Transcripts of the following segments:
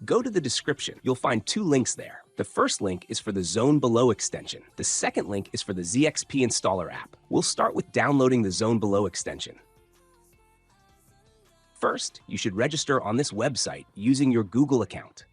Go to the description. You'll find two links there. The first link is for the Zone Below extension. The second link is for the ZXP Installer app. We'll start with downloading the Zone Below extension. First, you should register on this website using your Google account.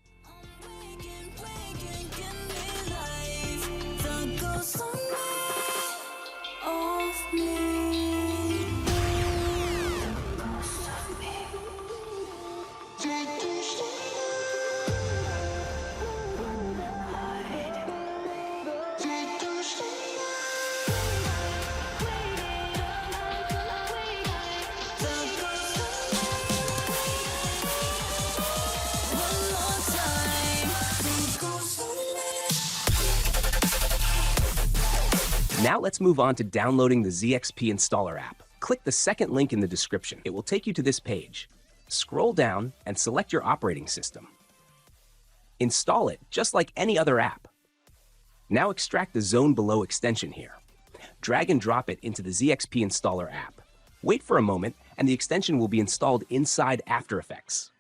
Now let's move on to downloading the ZXP Installer app. Click the second link in the description. It will take you to this page. Scroll down and select your operating system. Install it just like any other app. Now extract the Zone Below extension here. Drag and drop it into the ZXP Installer app. Wait for a moment and the extension will be installed inside After Effects.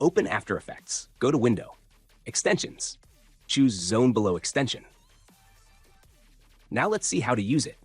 Open After Effects. Go to Window, Extensions. Choose Zone Below extension. Now let's see how to use it.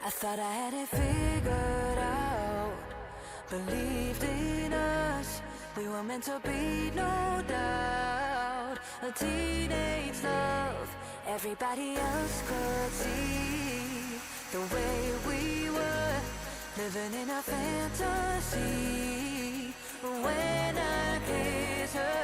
I thought I had it figured out, believed in us, we were meant to be, no doubt. A teenage love, everybody else could see the way we were, living in a fantasy. When I kissed her,